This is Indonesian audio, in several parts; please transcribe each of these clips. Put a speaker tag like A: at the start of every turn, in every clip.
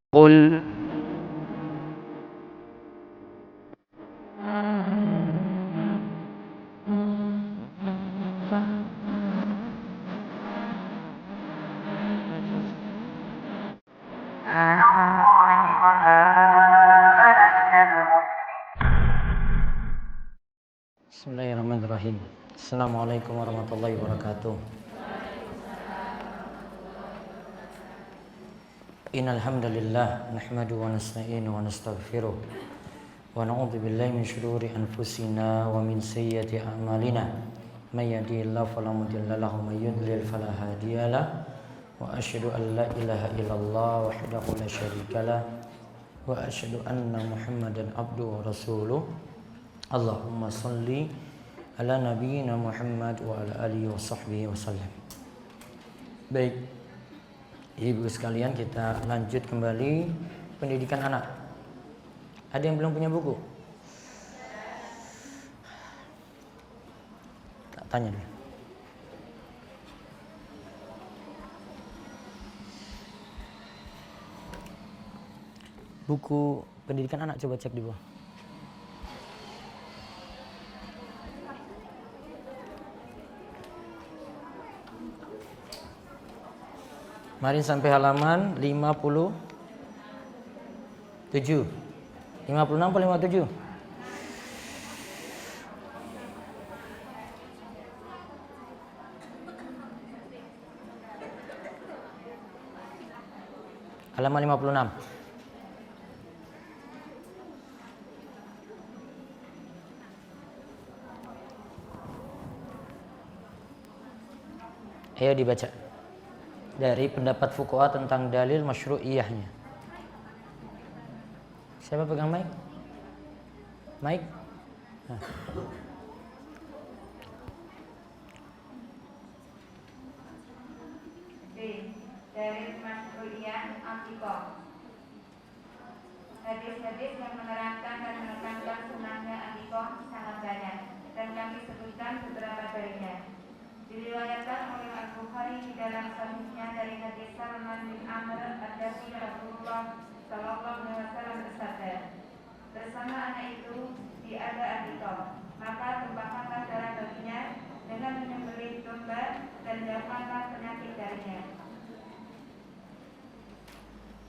A: قل
B: Bismillahirrahmanirrahim. Assalamualaikum warahmatullahi wabarakatuh. Innal hamdalillah nahmaduhu wa nasta'inuhu wa nastaghfiruh wa na'udzu billahi min shururi anfusina wa min sayyiati a'malina. May yahdihillahu fala mudilla lahu wa may yudlil fala hadiyalah. Wa asyhadu an la ilaha illallah wahdahu la syarikalah wa asyhadu anna Muhammadan abduhu wa rasuluh. Allahumma shalli ala nabiyyina Muhammad wa ala alihi wa sahbihi wasallam. Baik, ibu sekalian, kita lanjut kembali pendidikan anak. Ada yang belum punya buku? Tak tanya dulu. Buku pendidikan anak coba cek di bawah. Mari sampai halaman 57. 56 atau 57? Halaman 56. Ayo dibaca. Dari pendapat fuqaha tentang dalil masyru'iyahnya. Siapa pegang mic? Mic? Nah.
C: Dalil masyru'iyah akikah. Hadis-hadis yang menerangkan dan menekankan sunahnya akikah sangat banyak, dan kami sebutkan beberapa darinya. Diriwayatkan oleh Al-Bukhari di dalam sahihnya dari hadis Salman bin Amr ad-Dari Rasulullah sallallahu alaihi wasallam bersabda, bersama anak itu diada akikah, maka tumpahkanlah darah baginya dengan menyembelih domba dan jauhkanlah penyakit darinya.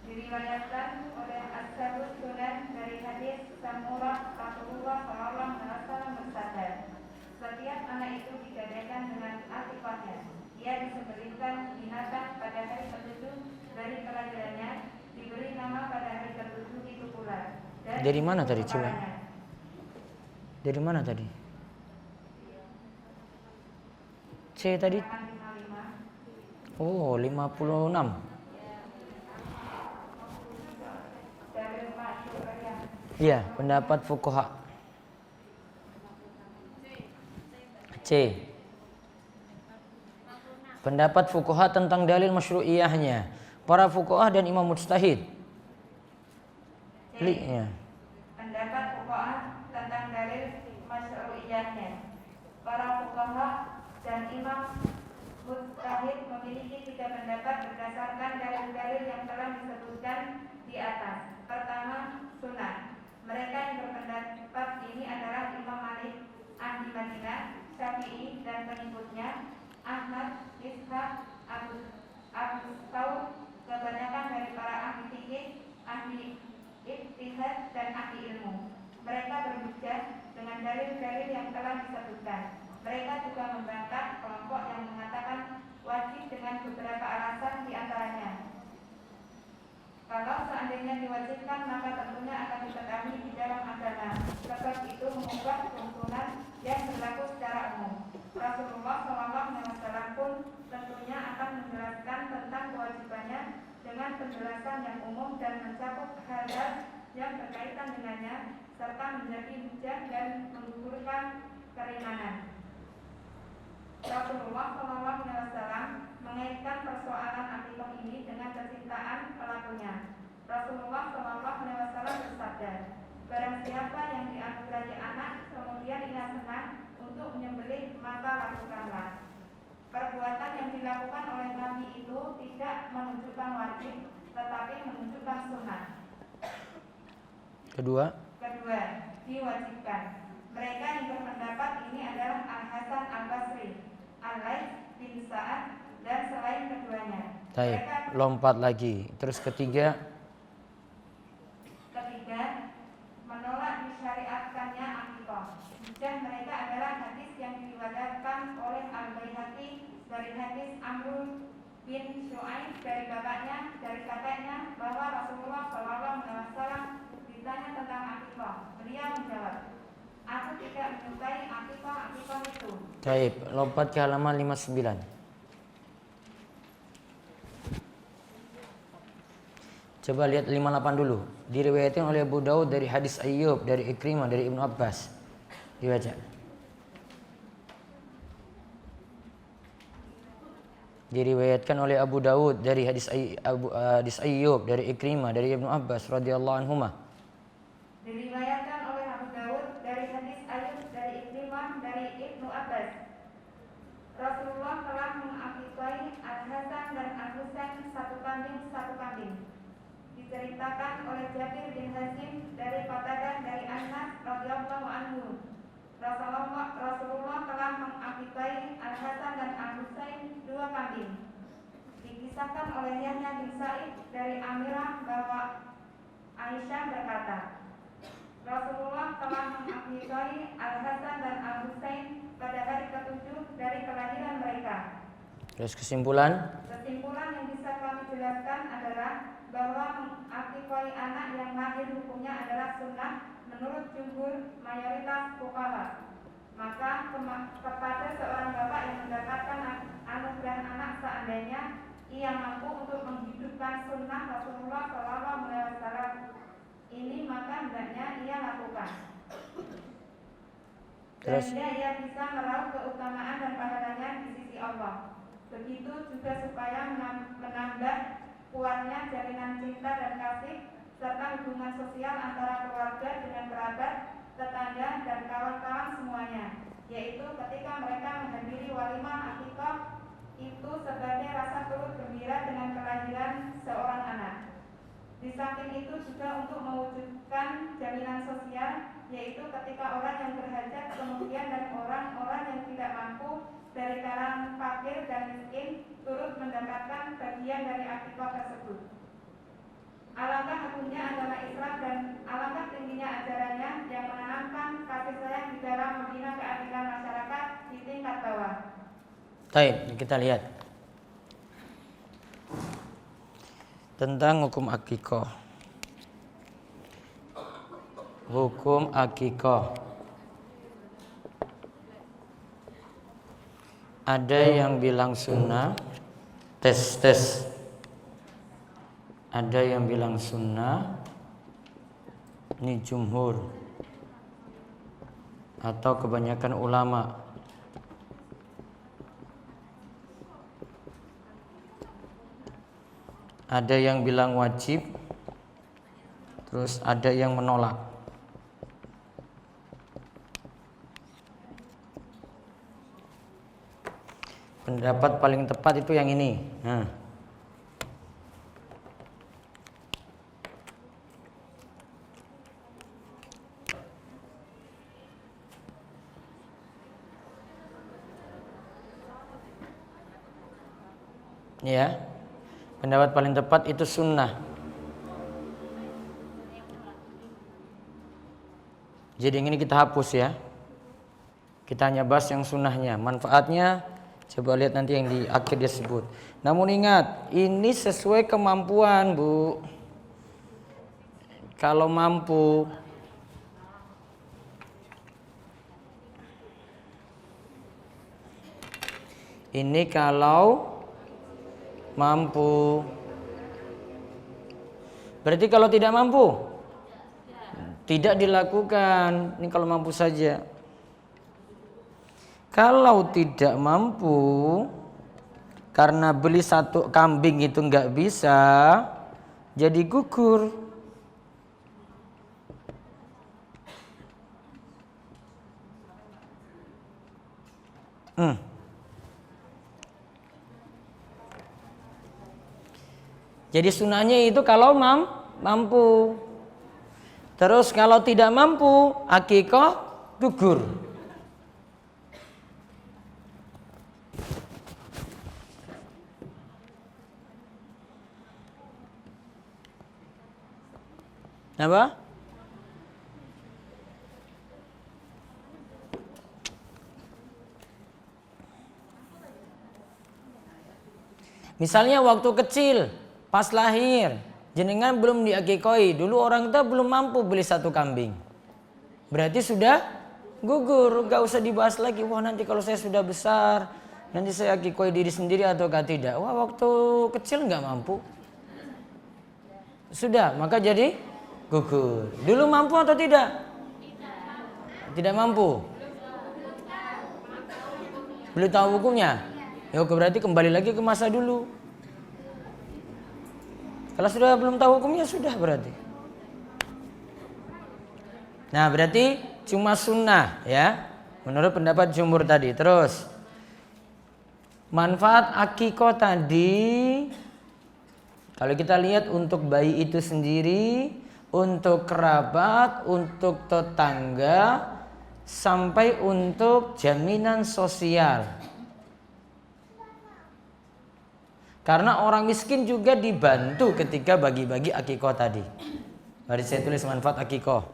C: Diriwayatkan oleh As-Sabus Sunan dari hadis Samurah Rasulullah sallallahu alaihi wasallam bersabda, setiap anak itu digadaikan dengan akikahnya. Ia disembelihkan binatang pada hari ketujuh dari kelahirannya, diberi nama pada hari ketujuh itu pula.
B: Dari mana tadi coba? Dari mana tadi? C tadi? Oh, 56. Iya, pendapat fuqaha. C. Pendapat fuqaha tentang dalil masyru'iyahnya. Para fuqaha dan imam mujtahid. Ya.
C: Pendapat fuqaha tentang dalil masyru'iyahnya. Para fuqaha dan imam mujtahid memiliki 3 pendapat berdasarkan dalil-dalil yang telah disebutkan di atas. Pertama, sunnah. Mereka yang berpendapat ini adalah Imam Malik, ahli Madinah, Syafi'i dan pengikutnya, Ahmad, Ishaq, Abu Thawr, kebanyakan dari para ahli fikih, ahli ijtihad dan ahli ilmu. Mereka berhujjah dengan dalil-dalil yang telah disebutkan. Mereka juga membantah kelompok yang mengatakan wajib dengan beberapa alasan di antaranya. Kalau seandainya diwajibkan, maka tentunya akan diketahui di dalam agama, sebab itu mengubah tuntunan yang berlaku secara umum. Rasulullah SAW pun tentunya akan menjelaskan tentang kewajibannya dengan penjelasan yang umum dan mencakup hal-hal yang berkaitan dengannya, serta menjadi hujah dan menggugurkan keringanan. Rasulullah SAW mengaitkan persoalan akikah ini dengan kecintaan pelakunya. Rasulullah SAW bersabda, barang siapa yang dianugerahi anak kemudian ia senang untuk menyembelih, maka lakukanlah. Perbuatan yang dilakukan oleh Nabi itu tidak menunjukkan wajib, tetapi menunjukkan sunnah.
B: Kedua, diwajibkan. Mereka yang berpendapat ini adalah Al-Hasan Al-Basri, Al-Laits bin Sa'ad, dan selain keduanya. baik, lompat lagi. Terus ketiga,
C: menolak disyariatkannya akikah. Hujjah mereka adalah hadis yang diriwayatkan oleh Al-Baihaqi dari hadis Amr bin Syu'aib dari bapaknya, dari kakeknya, bahwa Rasulullah SAW ditanya tentang akikah. Beliau menjawab, aku tidak menyukai akikah itu.
B: baik, lompat ke halaman 59. Coba lihat 58 dulu. Diriwayatkan oleh Abu Daud dari hadis Ayyub, dari Ikrimah, dari Ibnu Abbas. Dibaca. Diriwayatkan oleh Abu Daud dari hadis Ayyub, dari Ikrimah, dari Ibnu Abbas radhiyallahu anhuma.
C: Diriwayatkan oleh Abu Daud dari hadis Ayyub, dari Ikrimah, dari Ibnu Abbas. Rasulullah telah mengakikah Al-Hasan dan Al-Husain satu kambing. Diceritakan oleh Jabir bin Hazim dari Qatadah dari Anas radhiyallahu anhu. Rasulullah telah mengakikah Al-Hasan dan Al-Husain 2 kambing. Dikisahkan oleh Yahya bin Sa'id dari Amirah bahwa Aisyah berkata, Rasulullah telah mengakikah Al-Hasan dan Al-Husain pada hari ke-7 dari kelahiran mereka.
B: Terus kesimpulan
C: yang bisa kami jelaskan adalah bahwa mengakikah anak yang lahir hukumnya adalah sunnah menurut jumhur mayoritas fuqaha. Maka kepada seorang bapak yang mendapatkan anugerah anak, seandainya ia mampu untuk menghidupkan sunnah Rasulullah SAW ini, maka hendaknya ia lakukan. Sehingga ia bisa meraup keutamaan dan pahalanya di sisi Allah. Begitu juga supaya menambah kuatnya jalinan cinta dan kasih serta hubungan sosial antara keluarga dengan kerabat, tetangga, dan kawan-kawan semuanya, yaitu ketika mereka menghadiri walimah akikah itu sebagai rasa turut gembira dengan kelahiran seorang anak. Di samping itu juga untuk mewujudkan jaminan sosial, yaitu ketika orang yang berhajat kemudian dan orang-orang yang tidak mampu dari kalangan fakir dan miskin turut mendapatkan bagian dari akikah tersebut. Alangkah agungnya agama Islam dan alangkah tingginya ajarannya yang menanamkan kasih sayang di dalam membina keadilan masyarakat di tingkat bawah.
B: Baik, kita lihat tentang hukum akikah. Hukum akikah. Ada yang bilang sunnah, tes. Ada yang bilang sunnah, ini jumhur atau kebanyakan ulama. Ada yang bilang wajib, terus ada yang menolak. Pendapat paling tepat itu yang ini. Ya, pendapat paling tepat itu sunnah. Jadi yang ini kita hapus ya. Kita hanya bahas yang sunnahnya. Manfaatnya coba lihat nanti yang di akhir dia sebut. Namun ingat, ini sesuai kemampuan, Bu. Kalau mampu, ini kalau mampu. Berarti kalau tidak mampu, tidak dilakukan. Ini kalau mampu saja. Kalau tidak mampu, karena beli satu kambing itu nggak bisa, jadi gugur. Jadi sunahnya itu kalau mampu. Terus kalau tidak mampu, akikah gugur. Apa? Misalnya waktu kecil, pas lahir, jenengan belum diakikoi, dulu orang tua belum mampu beli 1 kambing. Berarti sudah gugur, gak usah dibahas lagi. Wah, nanti kalau saya sudah besar, nanti saya akikoi diri sendiri ataukah tidak. Wah, waktu kecil gak mampu. Sudah, maka jadi gugur. Dulu mampu atau tidak? Tidak mampu. Belum tahu hukumnya? Ya, berarti kembali lagi ke masa dulu. Kalau sudah belum tahu hukumnya, sudah berarti. Nah, berarti cuma sunnah ya, menurut pendapat jumhur tadi. Terus manfaat akikah tadi, kalau kita lihat untuk bayi itu sendiri, untuk kerabat, untuk tetangga, sampai untuk jaminan sosial. Karena orang miskin juga dibantu ketika bagi-bagi akikah tadi. Mari saya tulis manfaat akikah.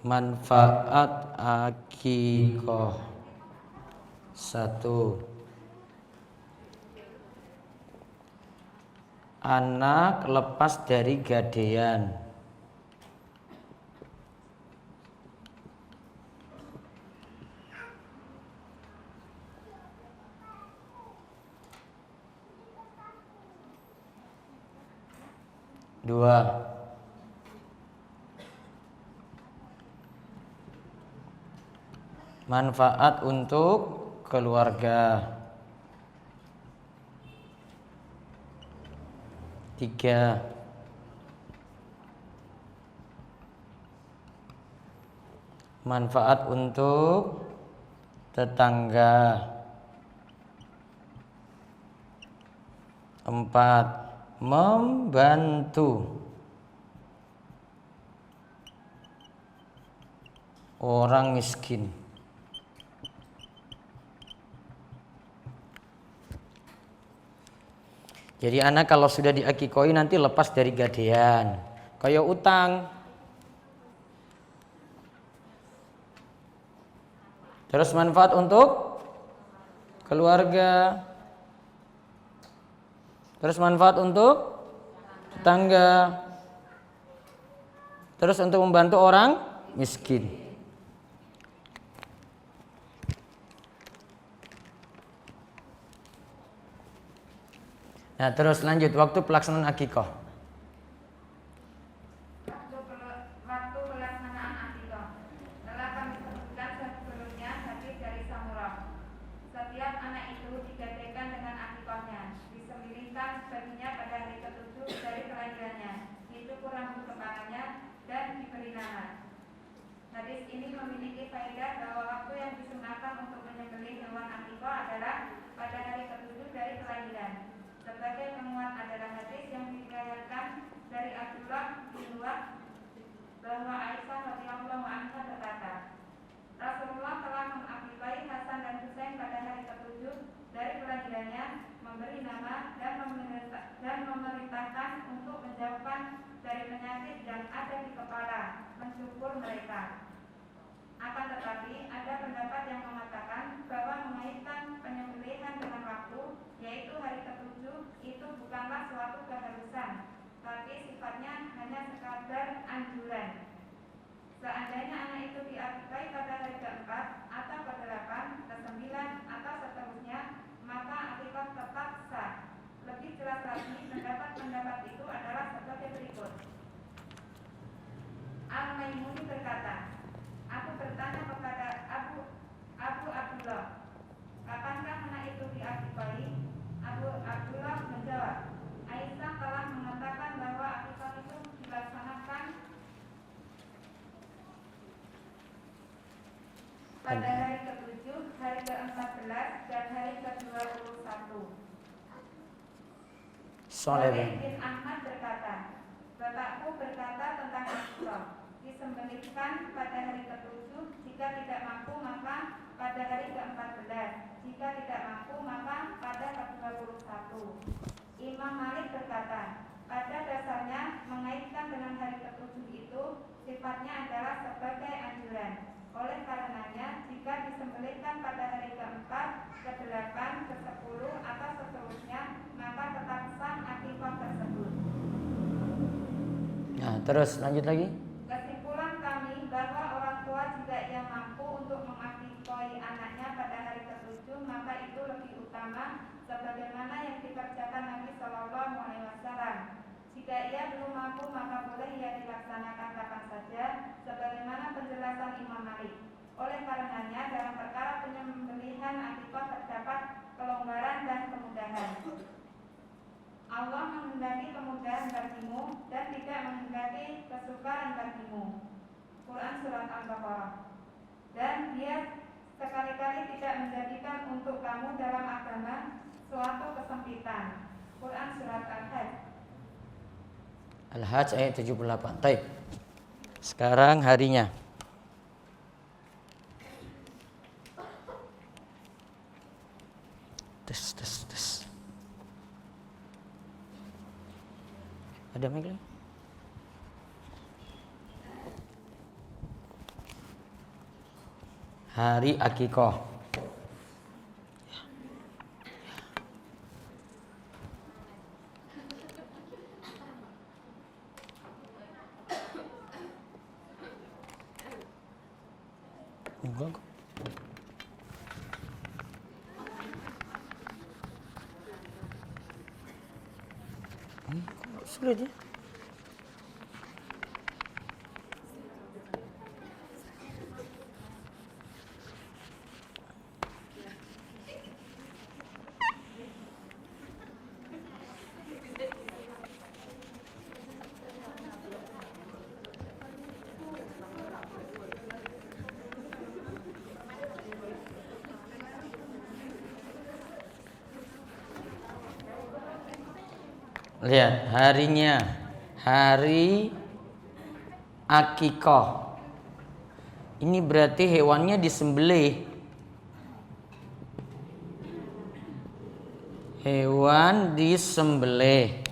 B: Manfaat akikah. 1. Anak lepas dari gadean. 2. Manfaat untuk keluarga. 3. Manfaat untuk tetangga. 4. Membantu orang miskin. Jadi anak kalau sudah diakikoi nanti lepas dari gadean, kayak utang. Terus manfaat untuk keluarga. Terus manfaat untuk tetangga. Terus untuk membantu orang miskin. Nah, terus lanjut waktu pelaksanaan akikah.
C: Waktu pelaksanaan akikah telah kami sebutkan sebelumnya hadis dari Samurah. Setiap anak itu digadaikan dengan akikahnya, disembelihkan baginya pada hari ke-7 dari kelahirannya, dicukur rambut kepalanya dan diberi nama. Hadis ini memiliki faedah bahwa waktu yang disunahkan untuk menyembelih hewan akikah adalah pada hari ke-7 dari kelahiran. Sebagai penguat adalah hadis yang diriwayatkan dari Abdullah bin Wahb bahwa Aisyah radhiyallahu anha berkata, Rasulullah telah mengakikah Hasan dan Husain pada hari ke-7 dari kelahirannya, memberi nama dan memerintahkan untuk menjauhkan dari penyakit yang ada di kepala, mencukur mereka. Akan tetapi ada pendapat yang mengatakan bahwa mengaitkan penyembelihan dengan waktu, yaitu hari ke-7, itu bukanlah suatu keharusan, tapi sifatnya hanya sekadar anjuran. Seandainya anak itu diakikah pada hari ke-4 atau ke-8, ke-9 atau seterusnya, maka akikah tetap sah. Lebih jelas lagi, pendapat-pendapat itu adalah sebagai berikut. Al-Maimuni berkata, aku bertanya kepada Abu Abdullah, kapankah pada hari ke-7, hari ke-14, dan hari ke-21. Soleh bin Ahmad berkata, bapakku berkata tentang Asyura, disembelihkan pada hari ke-7, jika tidak mampu maka pada hari ke-14, jika tidak mampu maka pada ke-21. Imam Malik berkata, pada dasarnya mengaitkan dengan hari ke-7 itu sifatnya adalah sebagai anjuran. Oleh karenanya, jika disembelihkan pada hari ke-4, ke-8, ke-10 atau seterusnya, maka tetap sah akikah tersebut.
B: Nah, terus lanjut lagi.
C: Kesimpulan kami bahwa orang tua jika ia mampu untuk mengakikahi anaknya pada hari ke-7, maka itu lebih utama sebagaimana yang dikerjakan Nabi Shallallahu Alaihi Wasallam. Jika ia belum mampu, maka boleh ia dilaksanakan kapan saja, sebagaimana penjelasan Imam Malik. Oleh karenanya, dalam perkara penyembelihan akikah terdapat kelonggaran dan kemudahan. Allah menghendaki kemudahan bagimu dan tidak menghendaki kesukaran bagimu. Quran Surat Al-Baqarah. Dan Dia sekali-kali tidak menjadikan untuk kamu dalam agama suatu kesempitan. Quran Surat Al-Hajj.
B: Al-Hajj ayat 78. Baik. Sekarang harinya. Tes. Ada mic lagi? Hari akikah. Enggak. Sulit ya. Lihat harinya, hari akikah. Ini berarti hewannya disembelih. Hewan disembelih.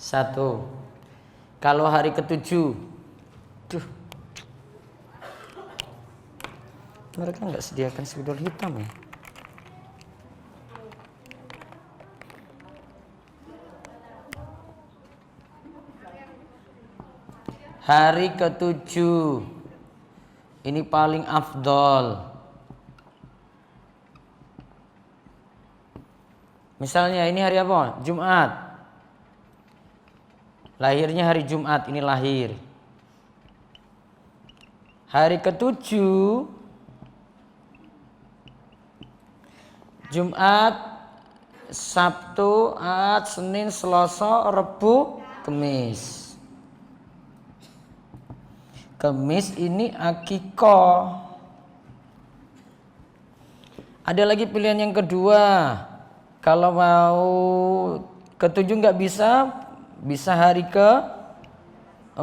B: Satu. Kalau hari ke-7, mereka nggak sediakan spidol hitam ya. Hari ke-7 ini paling afdol. Misalnya ini hari apa? Jumat. Lahirnya hari Jumat, ini lahir. Hari ke-7 Jumat, Sabtu, Ahad, Senin, Selasa, Rabu, Kamis. Kamis ini akikah. Ada lagi pilihan yang kedua. Kalau mau ke-7 nggak bisa hari ke-14,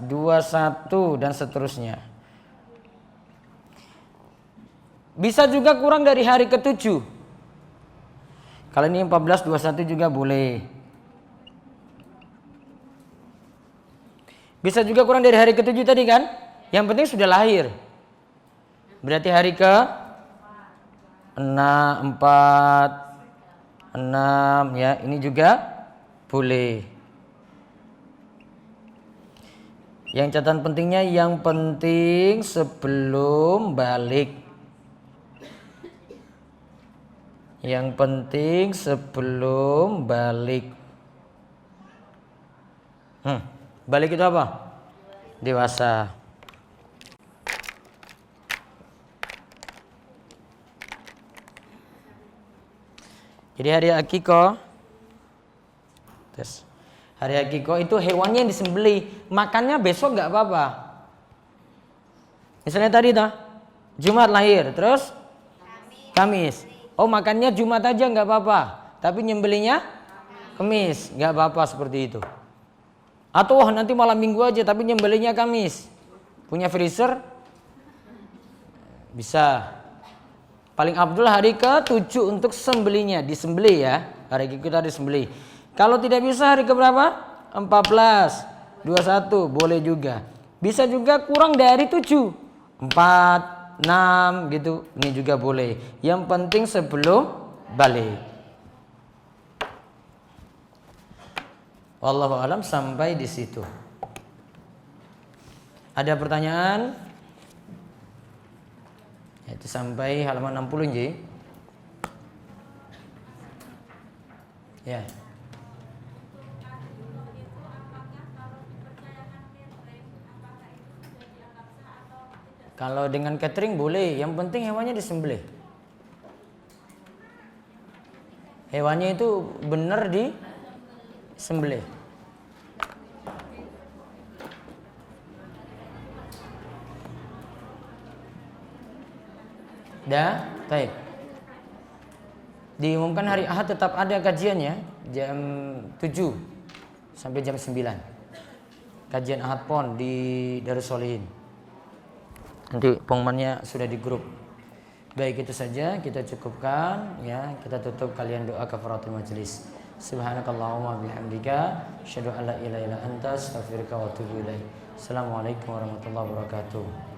B: 21 dan seterusnya. Bisa juga kurang dari hari ke-7. Kalau ini 14, 21 juga boleh. Bisa juga kurang dari hari ke-7 tadi kan? Yang penting sudah lahir. Berarti hari ke-6, 4, 6 ya, ini juga boleh. Yang catatan pentingnya, yang penting sebelum balik. Yang penting sebelum balik. Balik itu apa? Dewasa. Jadi hari akikah, tes. Hari akikah itu hewannya yang disembelih, makannya besok nggak apa-apa. Misalnya tadi dah, Jumat lahir, terus Kamis. Oh makannya Jumat aja nggak apa-apa, tapi nyembelihnya Kamis, nggak apa-apa seperti itu. Atau wah nanti malam Minggu aja, tapi nyembelihnya Kamis. Punya freezer, bisa. Paling abdul hari ke-7 untuk sembelihnya, disembelih ya. Hari kita disembelih. Kalau tidak bisa hari ke berapa? 14, 21 boleh juga. Bisa juga kurang dari 7, 4, 6 gitu. Ini juga boleh. Yang penting sebelum balik. Wallahu alam sampai di situ. Ada pertanyaan? Itu sampai halaman 60 Nji. Ya. Kalau dengan catering boleh, yang penting hewannya disembelih. Hewannya itu benar disembelih. Dah, baik. Diumumkan hari Ahad tetap ada kajiannya jam 7 sampai jam 9. Kajian Ahad PON di Darussolihin. Nanti pengumumannya sudah di grup. Baik, itu saja kita cukupkan ya. Kita tutup kalian doa kafaratul majelis. Subhanakallahumma bihamdika asyhadu an la ilaha illa anta astaghfiruka wa atubu ilaik. Assalamualaikum warahmatullahi wabarakatuh.